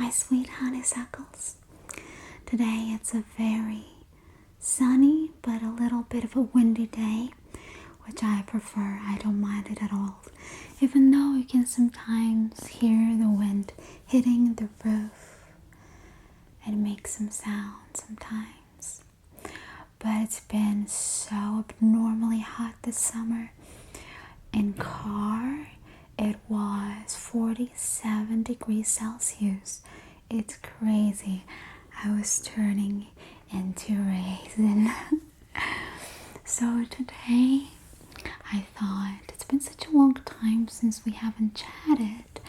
my sweet honeysuckles. Today it's a very sunny but a little bit of a windy day, which I prefer. I don't mind it at all, even though you can sometimes hear the wind hitting the roof and make some sound sometimes. But it's been so abnormally hot this summer. In car, it was 47 degrees Celsius. It's crazy. I was turning into a raisin. So today, I thought it's been such a long time since we haven't chatted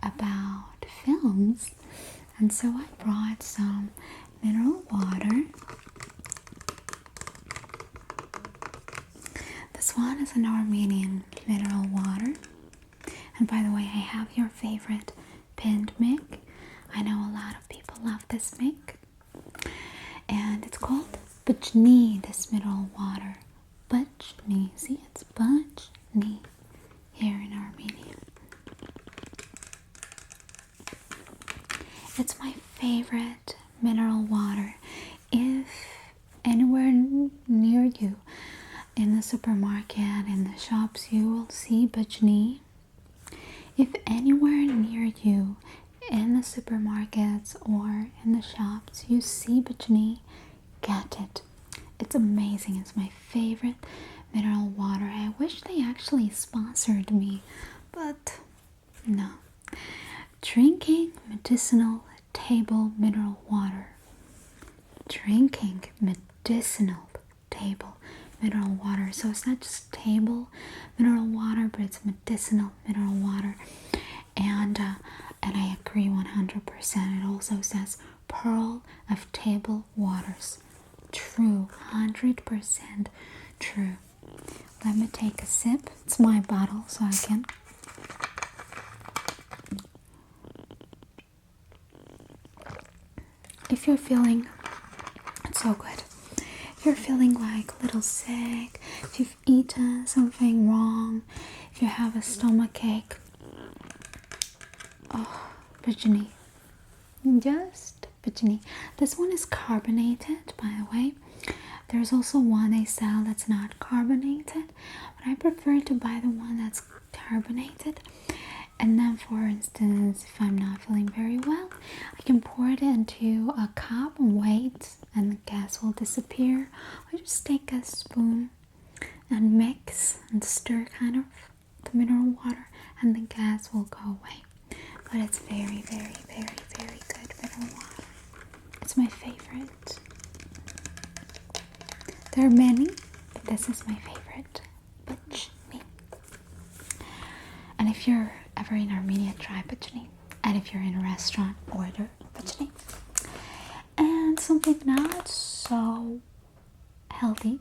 about films. And so I brought some mineral water. This one is an Armenian mineral water. And by the way, I have your favorite pinned mic. I know a lot of people love this mic. And it's called Bajni, this mineral water. Bajni. See, it's Bajni here in Armenia. It's my favorite mineral water. If anywhere near you, in the supermarket, in the shops, you will see Bajni. If anywhere near you, in the supermarkets or in the shops, you see Bajni, get it. It's amazing. It's my favorite mineral water. I wish they actually sponsored me, but no. Drinking medicinal table mineral water. Drinking medicinal table mineral water. So it's not just table mineral water, but it's medicinal mineral water. And I agree 100%. It also says pearl of table waters. True, 100% true. Let me take a sip. It's my bottle, so I can. If you're feeling, it's so good. If you're feeling like a little sick, if you've eaten something wrong, if you have a stomach ache, Bajni. Just Bajni. This one is carbonated, by the way. There's also one they sell that's not carbonated, but I prefer to buy the one that's carbonated. And then, for instance, if I'm not feeling very well, I can pour it into a cup and wait, and the gas will disappear. I just take a spoon and mix and stir kind of the mineral water, and the gas will go away. But it's very, very, very, very good mineral water. It's my favorite. There are many, but this is my favorite. Bajni. And if you're ever in Armenia, try Bajni. And if you're in a restaurant, order Bajni. And something not so healthy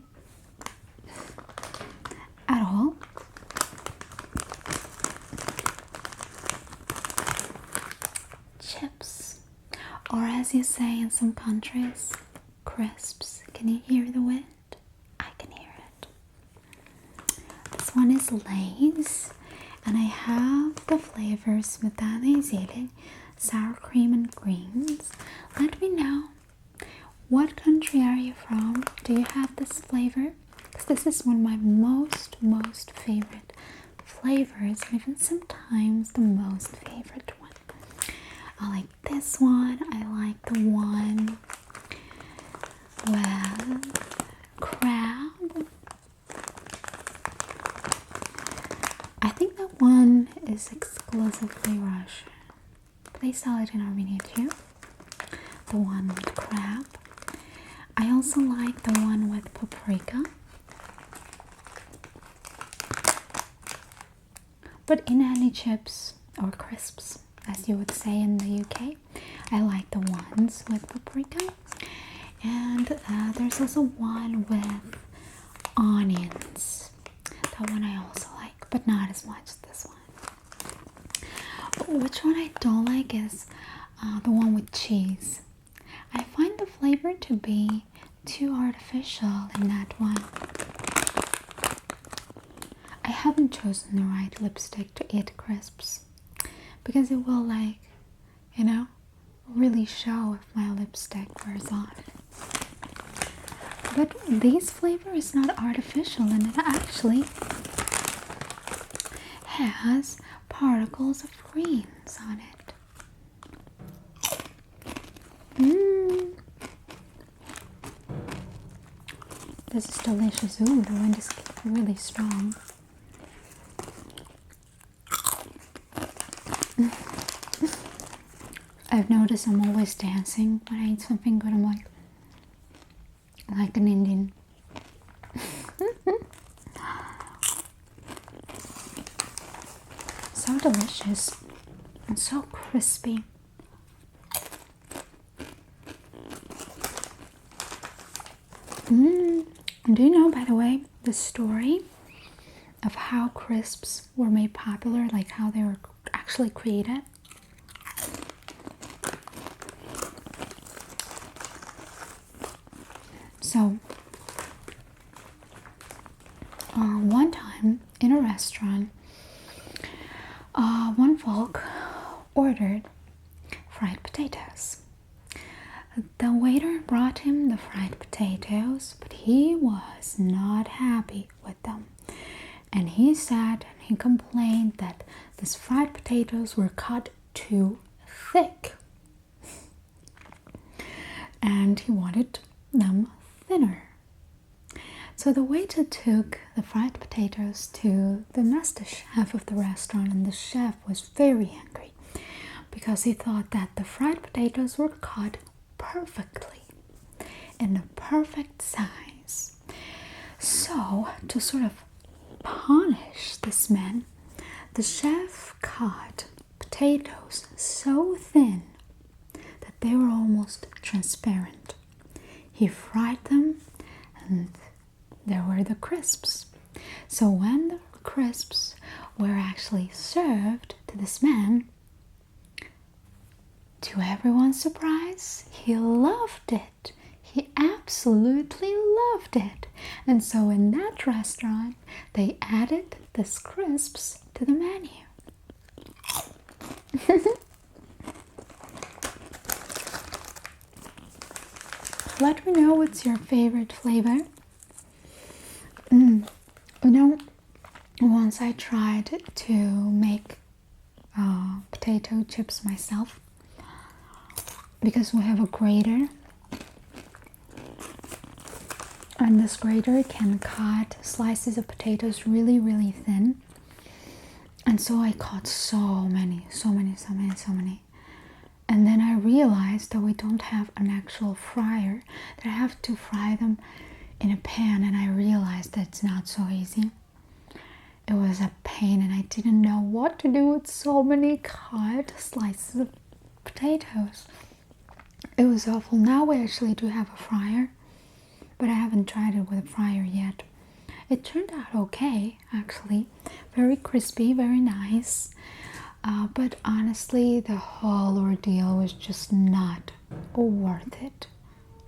at all. Chips. Or as you say in some countries, crisps. Can you hear the wind? I can hear it. This one is Lay's. And I have the flavors smetana zeli, sour cream and greens. Let me know, what country are you from? Do you have this flavor? Because this is one of my most favorite flavors, and even sometimes the most favorite one. I like this one. I like the one with crab. I think that one is exclusively Russian. They sell it in Armenia too. The one with crab. I also like the one with paprika. But in any chips or crisps, as you would say in the UK, I like the ones with paprika. And there's also one with onions. That one I also like, but not as much as this one. Which one I don't like is the one with cheese. I find the flavor to be too artificial in that one. I haven't chosen the right lipstick to eat crisps, because it will, like, really show if my lipstick wears off. But this flavor is not artificial, and it actually has particles of greens on it. This is delicious. Ooh, the wind is really strong. I've noticed I'm always dancing when I eat something good. I'm like an Indian. So delicious and so crispy. Do you know, by the way, the story of how crisps were made popular, like how they were actually created? So, one time in a restaurant, one folk ordered fried potatoes. The waiter brought him the fried potatoes, but he was not happy with them. And he said, and he complained that these fried potatoes were cut too thick. And he wanted them thinner. So the waiter took the fried potatoes to the master chef of the restaurant, and the chef was very angry because he thought that the fried potatoes were cut perfectly in the perfect size. So to sort of punish this man, the chef cut potatoes so thin that they were almost transparent. He fried them, and there were the crisps. So when the crisps were actually served to this man, to everyone's surprise, he loved it. He absolutely loved it. And so in that restaurant, they added these crisps to the menu. Let me know what's your favorite flavor. You know, once I tried to make potato chips myself, because we have a grater, and this grater can cut slices of potatoes really, really thin. And so I caught so many. And then I realized that we don't have an actual fryer, that I have to fry them in a pan, and I realized that it's not so easy. It was a pain, and I didn't know what to do with so many cut slices of potatoes. It was awful. Now we actually do have a fryer, but I haven't tried it with a fryer yet. It turned out okay, actually. Very crispy, very nice. But honestly, the whole ordeal was just not worth it.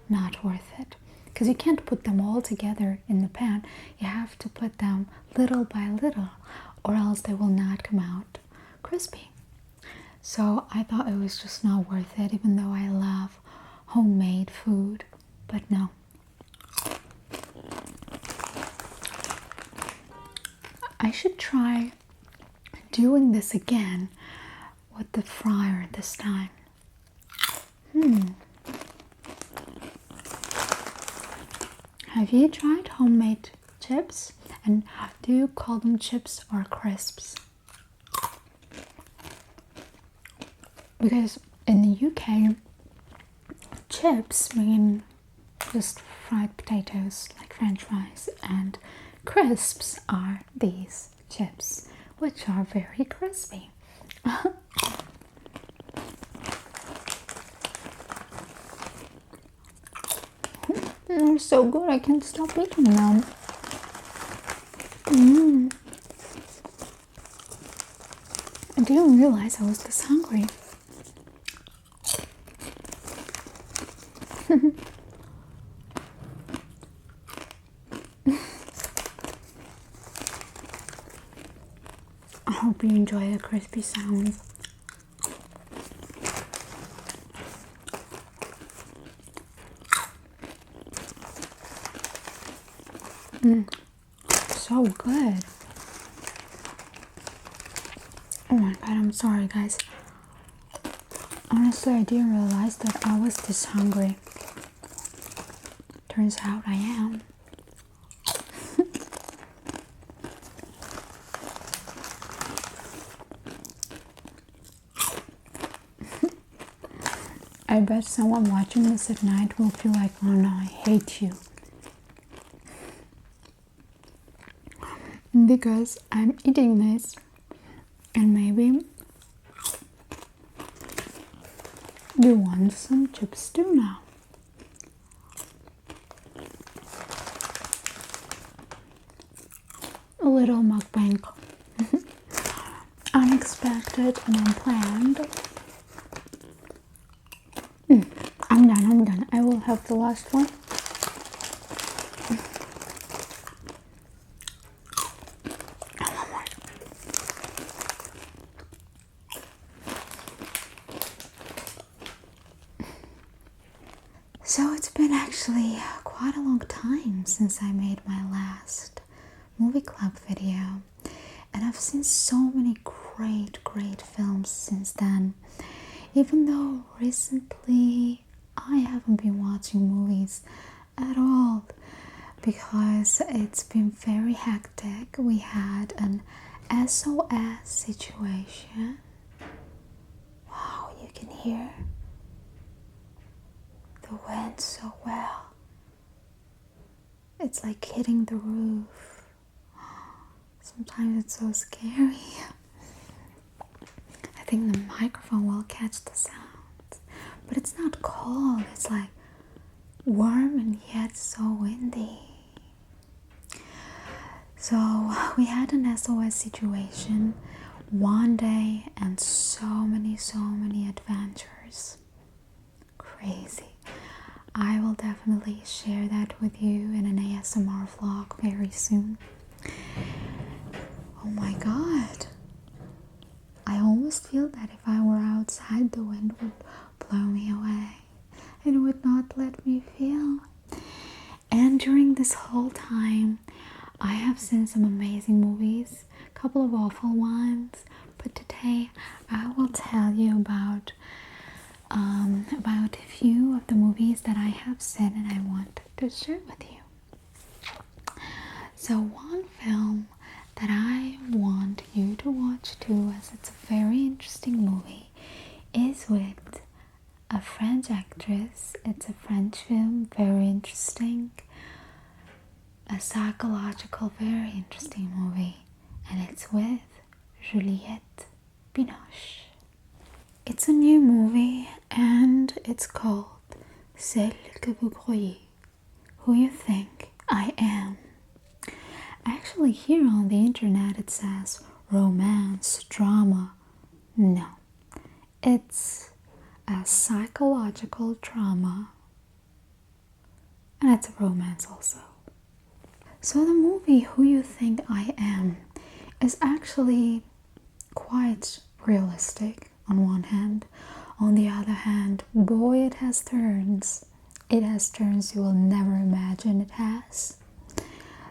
Not worth it. Because you can't put them all together in the pan. You have to put them little by little, or else they will not come out crispy. So I thought it was just not worth it, even though I love homemade food. But no. I should try doing this again with the fryer this time. Have you tried homemade chips? And do you call them chips or crisps? Because in the UK, chips mean just fried potatoes, like French fries, and crisps are these chips, which are very crispy. They're so good, I can't stop eating them. I didn't realize I was this hungry. I hope you enjoy the crispy sounds. So good. Oh my god, I'm sorry guys. Honestly, I didn't realize that I was this hungry. Turns out I am. I bet someone watching this at night will feel like, oh no, I hate you. Because I'm eating this, and maybe you want some chips too now. A little mukbang. Unexpected and unplanned. I'm done. I will have the last one. And one more. So it's been actually quite a long time since I made my last movie club video. And I've seen so many great films since then. Even though recently I haven't been watching movies at all because it's been very hectic. We had an SOS situation. Wow, you can hear the wind so well. It's like hitting the roof. Sometimes it's so scary. I think the microphone will catch the sound. But it's not cold, it's like warm and yet so windy. So we had an SOS situation one day and so many adventures. Crazy. I will definitely share that with you in an ASMR vlog very soon. Oh my god. I almost feel that if I were outside, the wind would blow me away. It would not let me feel. And during this whole time, I have seen some amazing movies, a couple of awful ones, but today I will tell you about a few of the movies that I have seen and I want to share with you. So one film that I want you to watch too, as it's a very interesting movie, is with a French actress. It's a French film, very interesting, a psychological, very interesting movie, and it's with Juliette Binoche. It's a new movie and it's called Celle que vous croyez, Who You Think I Am. Actually, here on the internet it says romance, drama. No, it's a psychological drama, and it's a romance also. So the movie Who You Think I Am is actually quite realistic on one hand. On the other hand, boy, it has turns. It has turns you will never imagine it has.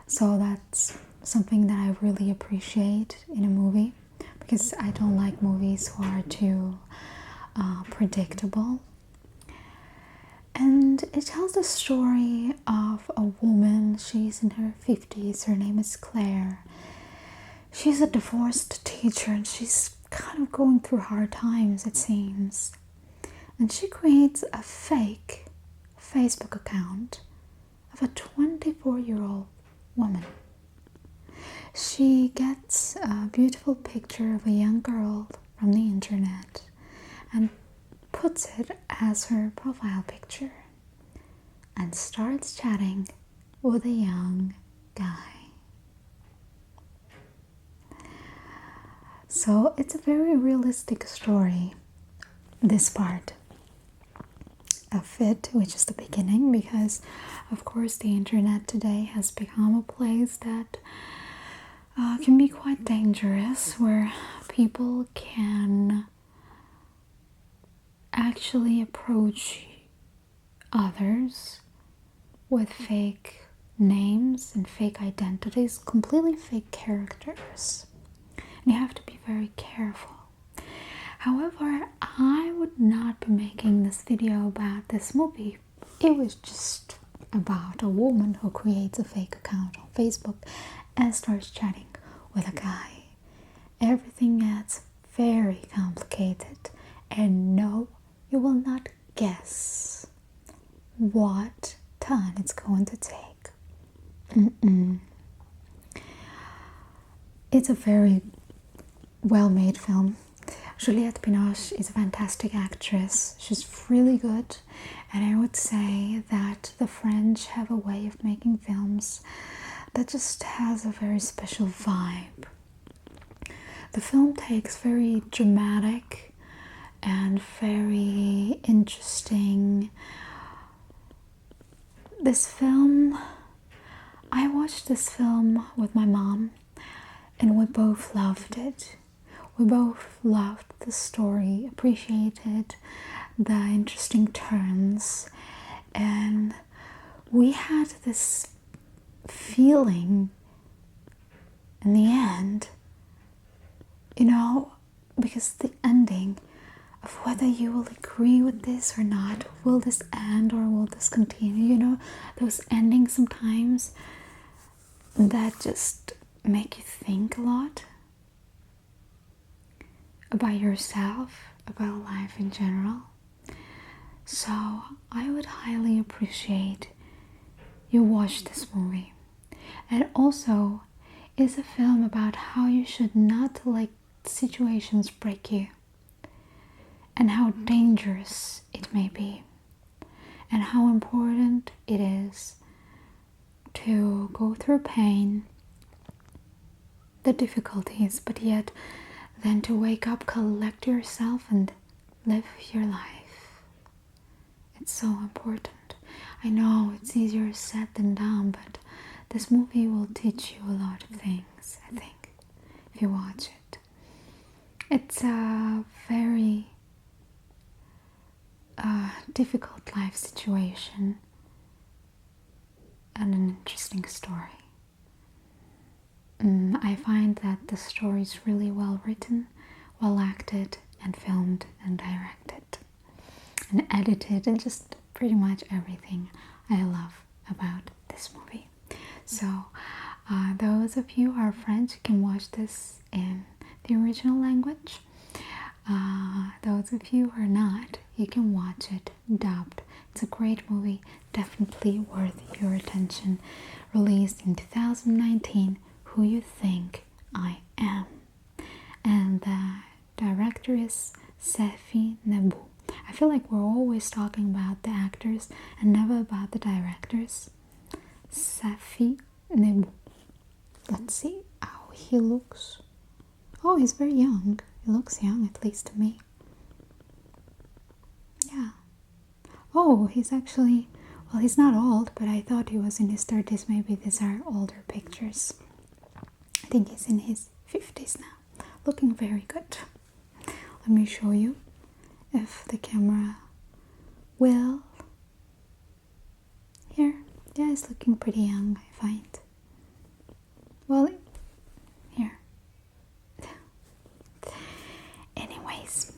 So that's something that I really appreciate in a movie, because I don't like movies who are too predictable. And it tells the story of a woman. She's in her 50s. Her name is Claire. She's a divorced teacher and she's kind of going through hard times, it seems. And she creates a fake Facebook account of a 24-year-old woman. She gets a beautiful picture of a young girl from the internet and puts it as her profile picture and starts chatting with a young guy. So it's a very realistic story, this part of it, which is the beginning, because of course the internet today has become a place that can be quite dangerous, where people can actually approach others with fake names and fake identities, completely fake characters. And you have to be very careful. However, I would not be making this video about this movie. It was just about a woman who creates a fake account on Facebook and starts chatting with a guy. Everything gets very complicated, and no, you will not guess what turn it's going to take. It's a very well-made film. Juliette Binoche is a fantastic actress. She's really good, and I would say that the French have a way of making films that just has a very special vibe. The film takes very dramatic and very interesting. This film, I watched this film with my mom, and we both loved it. We both loved the story, appreciated the interesting turns, and we had this feeling in the end, because the ending of whether you will agree with this or not, will this end or will this continue, those endings sometimes that just make you think a lot about yourself, about life in general. So I would highly appreciate you watch this movie. And also, it's a film about how you should not let situations break you, and how dangerous it may be, and how important it is to go through pain, the difficulties, but yet then to wake up, collect yourself, and live your life. It's so important. I know it's easier said than done, but this movie will teach you a lot of things, I think, if you watch it. It's a very difficult life situation and an interesting story. I find that the story is really well written, well acted, and filmed and directed and edited, and just pretty much everything I love about this movie. So those of you who are French can watch this in the original language. Those of you who are not, you can watch it dubbed. It's a great movie, definitely worth your attention. Released in 2019. Who You Think I Am. And the director is Safi Nebu. I feel like we're always talking about the actors and never about the directors. Safi Nebu. Let's see how he looks. Oh, he's very young. He looks young, at least to me. Yeah. Oh, he's actually, well, he's not old, but I thought he was in his 30s. Maybe these are older pictures. I think he's in his 50s now. Looking very good. Let me show you if the camera will. Here. Yeah, he's looking pretty young, I find. Well, here. Anyways,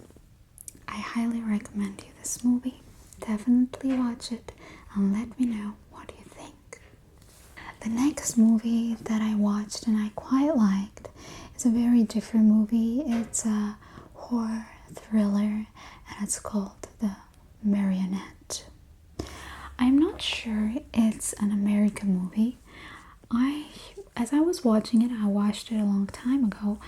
I highly recommend you this movie. Definitely watch it and let me know what you think. The next movie that I watched and I quite liked is a very different movie. It's a horror thriller and it's called The Marionette. I'm not sure it's an American movie. As I was watching it, I watched it a long time ago,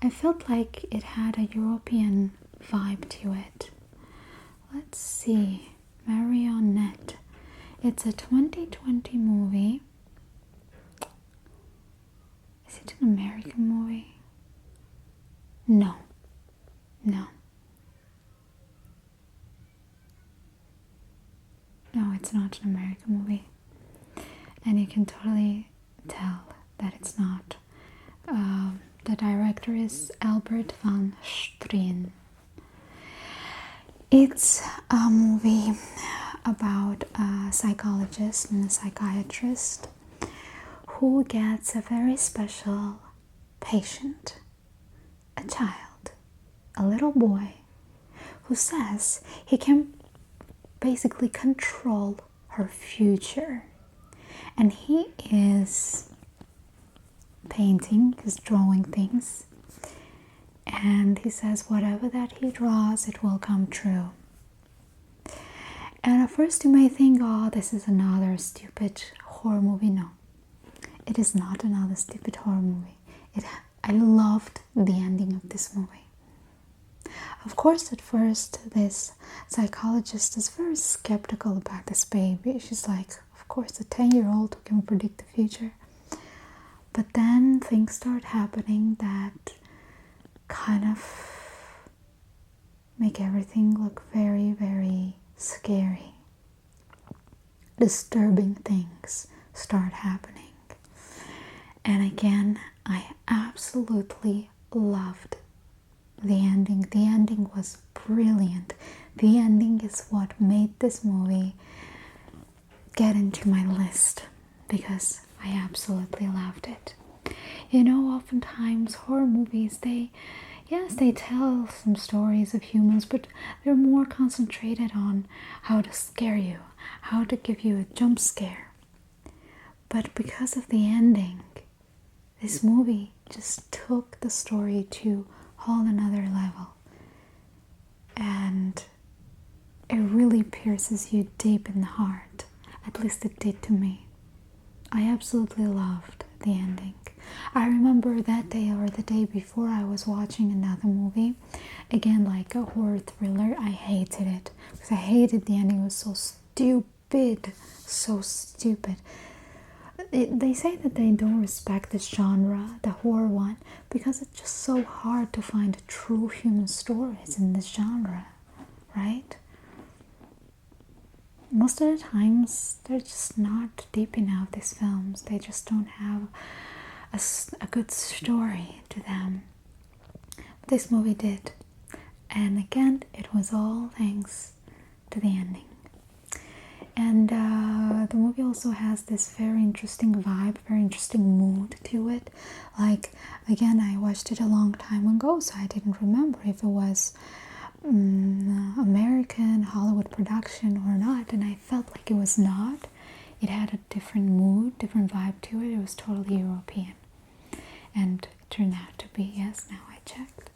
I felt like it had a European vibe to it. Let's see. Marionette. It's a 2020 movie. Is it an American movie? No. No, it's not an American movie. And you can totally tell that it's not. The director is Albert van Strien. It's a movie about a psychologist and a psychiatrist who gets a very special patient, a child, a little boy, who says he can basically control her future. And he is painting, he's drawing things, and he says whatever that he draws, it will come true. And at first you may think, oh, this is another stupid horror movie. No, it is not another stupid horror movie. I loved the ending of this movie. Of course, at first, this psychologist is very skeptical about this baby. She's like, of course, a 10-year-old who can predict the future. But then things start happening that kind of make everything look very, very scary. Disturbing things start happening. And again, I absolutely loved the ending. The ending was brilliant. The ending is what made this movie get into my list because I absolutely loved it. You know, oftentimes horror movies, they tell some stories of humans, but they're more concentrated on how to scare you, how to give you a jump scare. But because of the ending, this movie just took the story to a whole another level. And it really pierces you deep in the heart. At least it did to me. I absolutely loved the ending. I remember that day or the day before I was watching another movie. Again, like a horror thriller. I hated it. Because I hated the ending. It was so stupid. So stupid. They say that they don't respect this genre, the horror one, because it's just so hard to find true human stories in this genre, right? Most of the times, they're just not deep enough, these films. They just don't have a good story to them. But this movie did. And again, it was all thanks to the ending. And the movie also has this very interesting vibe, very interesting mood to it. Like, again, I watched it a long time ago, so I didn't remember if it was American Hollywood production or not, and I felt like it was not. It had a different mood, different vibe to it. It was totally European, and it turned out to be, yes, now I checked.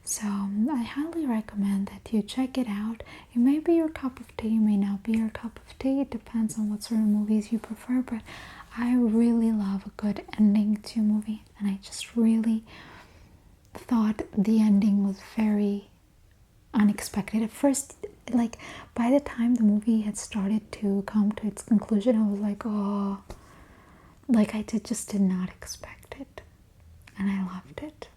So I highly recommend that you check it out. It may be your cup of tea, it may not be your cup of tea. It depends on what sort of movies you prefer, but I really love a good ending to a movie, and I just really thought the ending was very unexpected. At first, like, by the time the movie had started to come to its conclusion, I was like, oh, like I just did not expect it, and I loved it.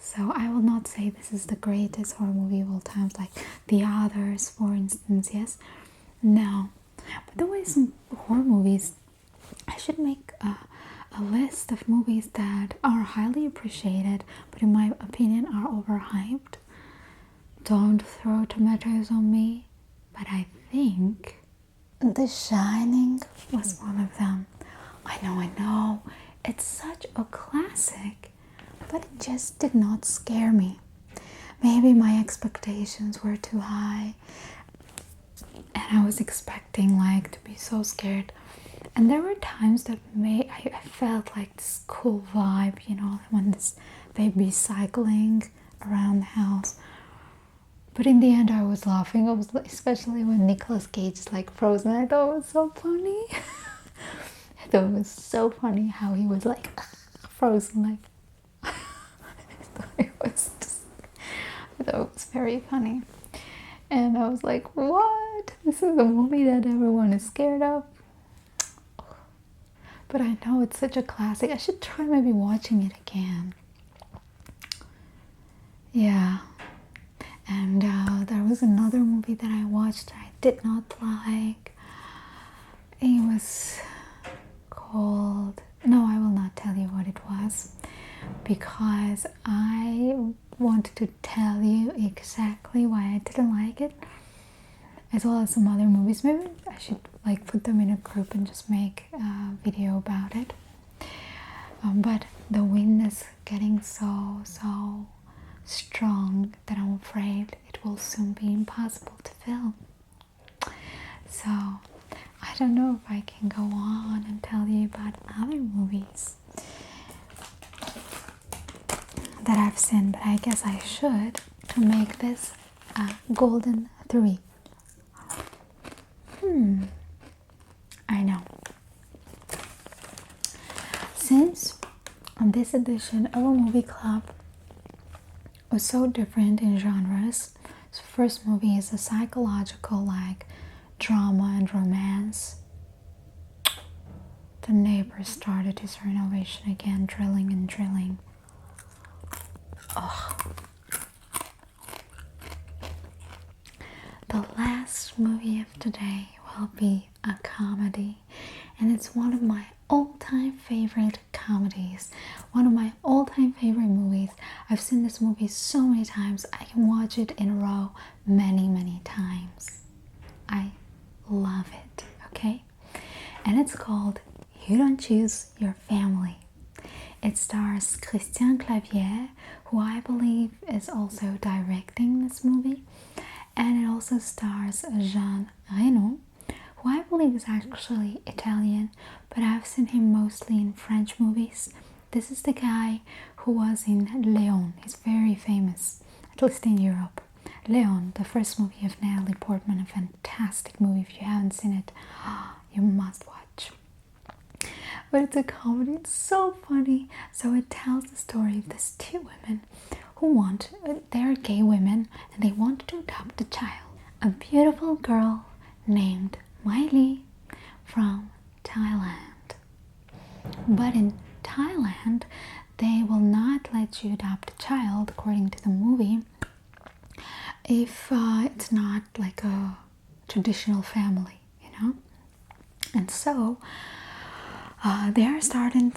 So I will not say this is the greatest horror movie of all times, like The Others, for instance, yes? No. But the way some horror movies, I should make a list of movies that are highly appreciated, but in my opinion are overhyped. Don't throw tomatoes on me, but I think The Shining was one of them. I know, it's such a classic, but it just did not scare me. Maybe my expectations were too high, and I was expecting like to be so scared. And there were times that I felt like this cool vibe, you know, when this baby cycling around the house. But in the end, I was laughing. I was, especially when Nicolas Cage is like frozen. I thought it was so funny. I thought it was so funny how he was like frozen, like. I thought it was very funny. And I was like, what? This is a movie that everyone is scared of? But I know it's such a classic. I should try maybe watching it again. Yeah. And there was another movie that I watched that I did not like. It was called... No, I will not tell you what it was, because I wanted to tell you exactly why I didn't like it. as well as some other movies. Maybe I should like put them in a group and just make a video about it. But the wind is getting so strong that I'm afraid it will soon be impossible to film. So I don't know if I can go on and tell you about other movies that I've seen, but I guess I should to make this a golden 3. I know. Since this edition of a movie club was so different in genres, the first movie is a psychological like drama and romance. The neighbor started his renovation again, drilling and drilling. Oh. The last movie of today will be a comedy, and it's one of my all-time favorite comedies, one of my all-time favorite movies. I've seen this movie so many times, I can watch it in a row many times. I love it, okay? And it's called You Don't Choose Your Family. It stars Christian Clavier, who I believe is also directing this movie, and it also stars Jean Reno, who I believe is actually Italian, but I've seen him mostly in French movies. This is the guy who was in Léon. He's very famous, at least in Europe. Léon, the first movie of Natalie Portman, a fantastic movie. If you haven't seen it, you must watch. But it's a comedy, it's so funny. So it tells the story of these 2 women who they're gay women, and they want to adopt a child. A beautiful girl named Miley from Thailand. But in Thailand, they will not let you adopt a child, according to the movie, if it's not like a traditional family, you know? And so they are starting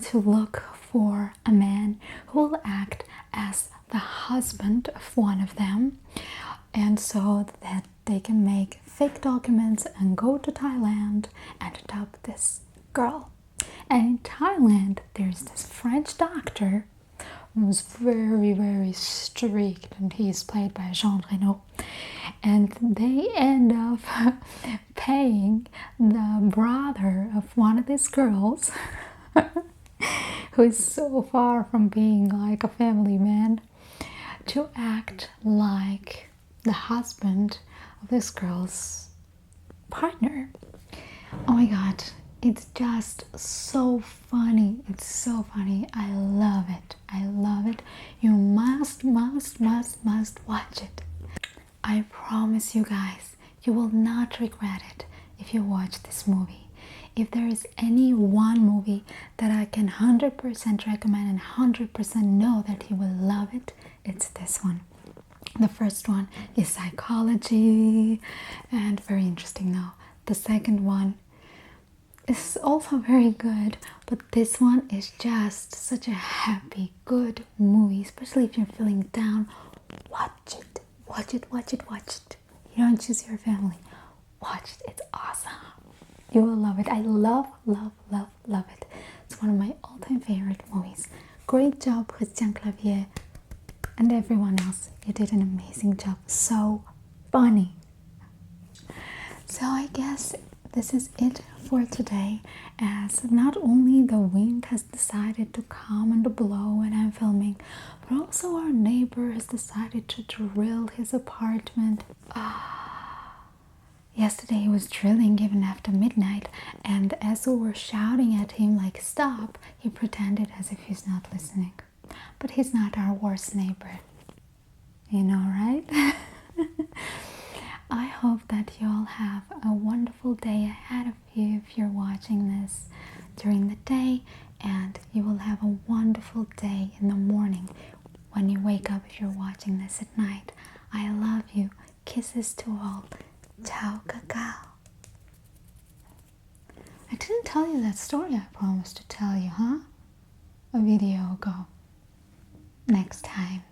to look for a man who will act as the husband of one of them, and so that they can make fake documents and go to Thailand and adopt this girl. And in Thailand, there's this French doctor who's very strict, and he's played by Jean Reno. And they end up paying the brother of one of these girls who is so far from being like a family man to act like the husband of this girl's partner. Oh my god, it's just so funny. It's so funny. I love it. I love it. You must watch it. I promise you guys, you will not regret it if you watch this movie. If there is any one movie that I can 100% recommend and 100% know that you will love it, it's this one. The first one is psychology and very interesting now. The second one is also very good, but this one is just such a happy, good movie, especially if you're feeling down. Watch it. Watch it. You Don't Choose Your Family. Watch it. It's awesome. You will love it. I love it. It's one of my all-time favorite movies. Great job, Christian Clavier, and everyone else. You did an amazing job. So funny. So I guess this is it for today, as not only the wind has decided to come and blow when I'm filming, but also our neighbor has decided to drill his apartment. Yesterday he was drilling even after midnight, and as we were shouting at him like stop, he pretended as if he's not listening. But he's not our worst neighbor, you know, right? I hope that you all have a wonderful day ahead of you if you're watching this during the day, and you will have a wonderful day in the morning when you wake up if you're watching this at night. I love you. Kisses to all. Ciao, cacao. I didn't tell you that story I promised to tell you, huh? A video ago. Next time.